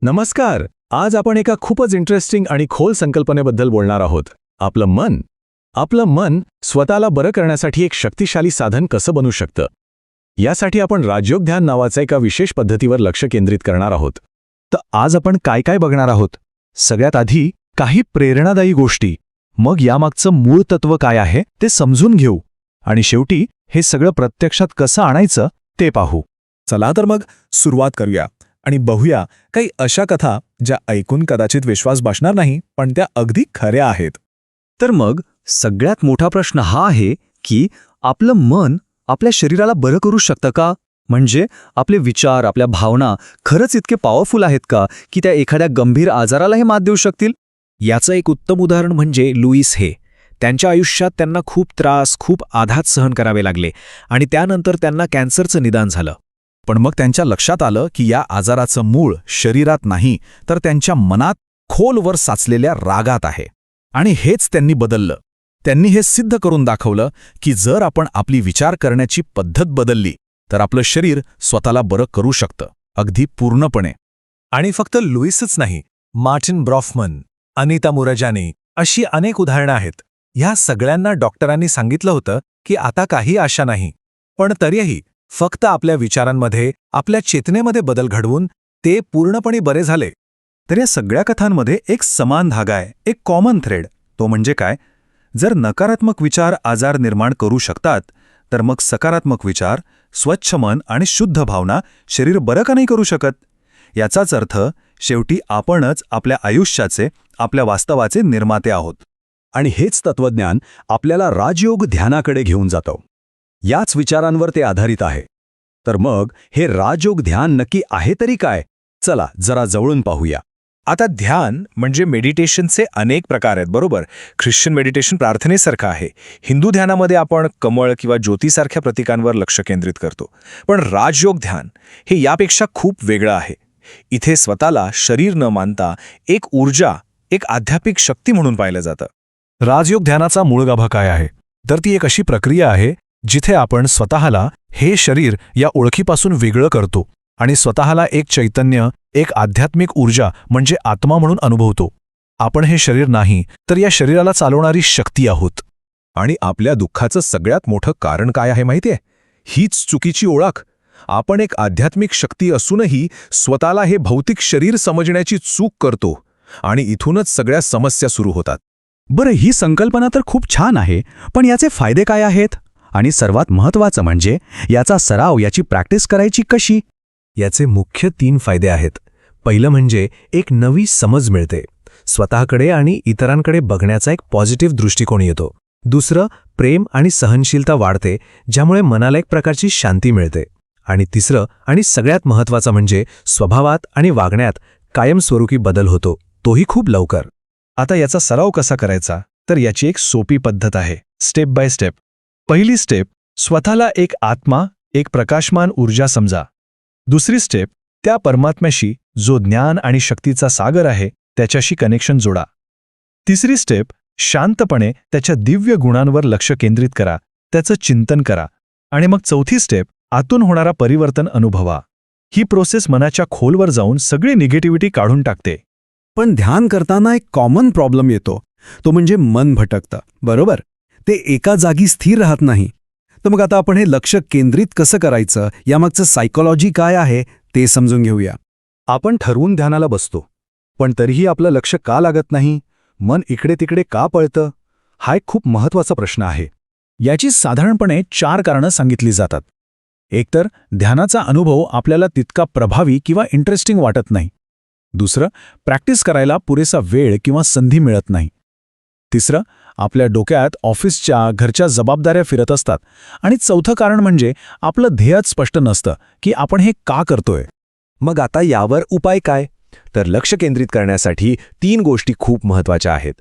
नमस्कार. आज आपण एका खूपच इंटरेस्टिंग आणि खोल संकल्पनेबद्दल बोलणार आहोत. आपलं मन. आपलं मन स्वतःला बरं करण्यासाठी एक शक्तिशाली साधन कसं बनू शकतं, यासाठी आपण राजयोग ध्यान नावाच्या एका विशेष पद्धतीवर लक्ष केंद्रित करणार आहोत. तर आज आपण काय काय बघणार आहोत? सगळ्यात आधी काही प्रेरणादायी गोष्टी, मग यामागचं मूळ तत्व काय आहे ते समजून घेऊ, आणि शेवटी हे सगळं प्रत्यक्षात कसं आणायचं ते पाहू. चला तर मग सुरुवात करूया आणि बघूया काही अशा कथा ज्या ऐकून कदाचित विश्वास बसणार नाही, पण त्या अगदी खऱ्या आहेत. तर मग सगळ्यात मोठा प्रश्न हा आहे की आपलं मन आपल्या शरीराला बरं करू शकतं का? म्हणजे आपले विचार, आपल्या भावना खरंच इतके पॉवरफुल आहेत का की त्या एखाद्या गंभीर आजारालाही मात देऊ शकतील? याचं एक उत्तम उदाहरण म्हणजे लुईस हे. त्यांच्या आयुष्यात त्यांना खूप त्रास, खूप आघात सहन करावे लागले आणि त्यानंतर त्यांना कॅन्सरचं निदान झालं. पण मग त्यांच्या लक्षात आलं की या आजाराचं मूळ शरीरात नाही, तर त्यांच्या मनात खोलवर साचलेल्या रागात आहे. आणि हेच त्यांनी बदललं. त्यांनी हे सिद्ध करून दाखवलं की जर आपण आपली विचार करण्याची पद्धत बदलली तर आपलं शरीर स्वतःला बरं करू शकतं, अगदी पूर्णपणे. आणि फक्त लुईसच नाही, मार्टिन ब्रॉफमन, अनिता मुराजानी अशी अनेक उदाहरणं आहेत. ह्या सगळ्यांना डॉक्टरांनी सांगितलं होतं की आता काही आशा नाही, पण तरीही फक्त आपल्या विचारांमध्ये, आपल्या चेतनेमध्ये बदल घडवून ते पूर्णपणे बरे झाले. तर या सगळ्या कथांमध्ये एक समान धागा आहे, एक कॉमन थ्रेड. तो म्हणजे काय? जर नकारात्मक विचार आजार निर्माण करू शकतात, तर मग सकारात्मक विचार, स्वच्छ मन आणि शुद्ध भावना शरीर बरं का नाही करू शकत? याचाच अर्थ शेवटी आपणच आपल्या आयुष्याचे, आपल्या वास्तवाचे निर्माते आहोत. आणि हेच तत्वज्ञान आपल्याला राजयोग ध्यानाकडे घेऊन जातं. याच विचारांवर ते आधारित आहे. तर मग हे राजयोग ध्यान नक्की आहे तरी काय? चला जरा जवळून पाहूया. आता ध्यान म्हणजे मेडिटेशनचे अनेक प्रकार आहेत, बरोबर? ख्रिश्चन मेडिटेशन प्रार्थनेसारखं आहे. हिंदू ध्यानामध्ये आपण कमळ किंवा ज्योतीसारख्या प्रतीकांवर लक्ष केंद्रित करतो. पण राजयोग ध्यान हे यापेक्षा खूप वेगळं आहे. इथे स्वतःला शरीर न मानता एक ऊर्जा, एक आध्यात्मिक शक्ती म्हणून पाहिलं जातं. राजयोग ध्यानाचा मूळ गाभा काय आहे? तर ती एक अशी प्रक्रिया आहे जिथे आपण स्वतःला हे शरीर या ओळखीपासून वेगळं करतो आणि स्वतःला एक चैतन्य, एक आध्यात्मिक ऊर्जा म्हणजे आत्मा म्हणून अनुभवतो. आपण हे शरीर नाही, तर या शरीराला चालवणारी शक्ती आहोत. आणि आपल्या दुःखाचं सगळ्यात मोठं कारण काय आहे माहितीये? हीच चुकीची ओळख. आपण एक आध्यात्मिक शक्ती असूनही स्वतःला हे भौतिक शरीर समजण्याची चूक करतो, आणि इथूनच सगळ्या समस्या सुरू होतात. बरं, ही संकल्पना तर खूप छान आहे, पण याचे फायदे काय आहेत? आणि सर्वात महत्त्वाचं म्हणजे याचा सराव, याची प्रॅक्टिस करायची कशी? याचे मुख्य 3 फायदे आहेत. पहिलं म्हणजे एक नवी समज मिळते. स्वतःकडे आणि इतरांकडे बघण्याचा एक पॉझिटिव्ह दृष्टिकोन येतो. दुसरं, प्रेम आणि सहनशीलता वाढते, ज्यामुळे मनाला एक प्रकारची शांती मिळते. आणि तिसरं आणि सगळ्यात महत्त्वाचं म्हणजे स्वभावात आणि वागण्यात कायमस्वरूपी बदल होतो, तोही खूप लवकर. आता याचा सराव कसा करायचा? तर याची एक सोपी पद्धत आहे, स्टेप बाय स्टेप. पहिली स्टेप, स्वतःला एक आत्मा, एक प्रकाशमान ऊर्जा समजा. दुसरी स्टेप, त्या परमात्म्याशी जो ज्ञान आणि शक्तीचा सागर आहे त्याच्याशी कनेक्शन जोडा. तिसरी स्टेप, शांतपणे त्याच्या दिव्य गुणांवर लक्ष केंद्रित करा, त्याचं चिंतन करा. आणि मग चौथी स्टेप, आतून होणारा परिवर्तन अनुभवा. ही प्रोसेस मनाच्या खोलवर जाऊन सगळी निगेटिव्हिटी काढून टाकते. पण ध्यान करताना एक कॉमन प्रॉब्लेम येतो, तो म्हणजे मन भटकतं, बरोबर? ते एका जागी स्थिर राहत नाही. तर मग आता आपण हे लक्ष केंद्रित कसं करायचं, यामागचं सायकोलॉजी काय आहे ते समजून घेऊया. आपण ठरवून ध्यानाला बसतो, पण तरीही आपलं लक्ष का लागत नाही? मन इकडे तिकडे का पळतं? हा एक खूप महत्त्वाचा प्रश्न आहे. याची साधारणपणे 4 कारणं सांगितली जातात. एकतर ध्यानाचा अनुभव आपल्याला तितका प्रभावी किंवा इंटरेस्टिंग वाटत नाही. दुसरं, प्रॅक्टिस करायला पुरेसा वेळ किंवा संधी मिळत नाही. तिसरं, आपल्या डोक्यात ऑफिसच्या, घरच्या जबाबदाऱ्या फिरत असतात. आणि चौथं कारण म्हणजे आपलं ध्येयच स्पष्ट नसतं की आपण हे का करतोय. मग आता यावर उपाय काय? तर लक्ष केंद्रित करण्यासाठी 3 गोष्टी खूप महत्त्वाच्या आहेत.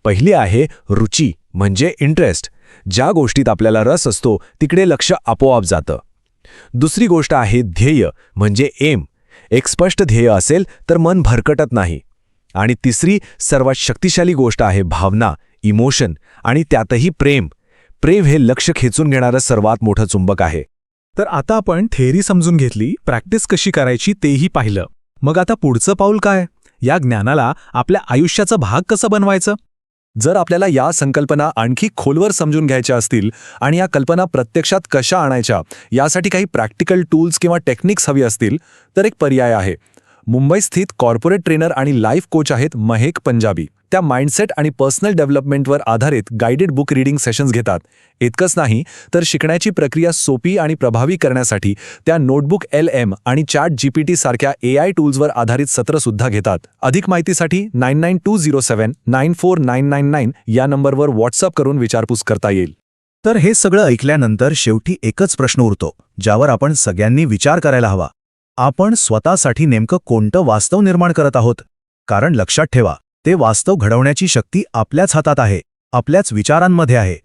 पहिली आहे रुची, म्हणजे इंटरेस्ट. ज्या गोष्टीत आपल्याला रस असतो तिकडे लक्ष आपोआप जातं. दुसरी गोष्ट आहे ध्येय, म्हणजे एम. एक स्पष्ट ध्येय असेल तर मन भरकटत नाही. आणि तिसरी सर्वात शक्तिशाली गोष्ट आहे भावना, इमोशन, आणि त्यातही प्रेम. प्रेम हे लक्ष खेचून घेणारं सर्वात मोठं चुंबक आहे. तर आता आपण थेअरी समजून घेतली, प्रॅक्टिस कशी करायची तेही पाहिलं. मग आता पुढचं पाऊल काय? या ज्ञानाला आपल्या आयुष्याचा भाग कसं बनवायचं? जर आपल्याला या संकल्पना आणखी खोलवर समजून घ्यायच्या असतील आणि या कल्पना प्रत्यक्षात कशा आणायच्या यासाठी काही प्रॅक्टिकल टूल्स किंवा टेक्निक्स हवी असतील तर एक पर्याय आहे. मुंबई स्थित कॉर्पोरेट ट्रेनर आणि लाईफ कोच आहेत महक पंजाबी. त्या माइंडसेट आणि पर्सनल डेव्हलपमेंटवर आधारित गाइडेड बुक रीडिंग सेशन्स घेतात. इतकंच नाही तर शिकण्याची प्रक्रिया सोपी आणि प्रभावी करण्यासाठी त्या नोटबुक LM आणि ChatGPT सारख्या AI टूल्सवर आधारित सत्रसुद्धा घेतात. अधिक माहितीसाठी 9920794999 या नंबरवर व्हॉट्सअप करून विचारपूस करता येईल. तर हे सगळं ऐकल्यानंतर शेवटी एकच प्रश्न उरतो, ज्यावर आपण सगळ्यांनी विचार करायला हवा. आपण स्वतःसाठी नेमकं कोणतं वास्तव निर्माण करत आहोत? कारण लक्षात ठेवा, ते वास्तव घडवण्याची शक्ती आपल्याच हातात आहे, आपल्याच विचारांमध्ये आहे.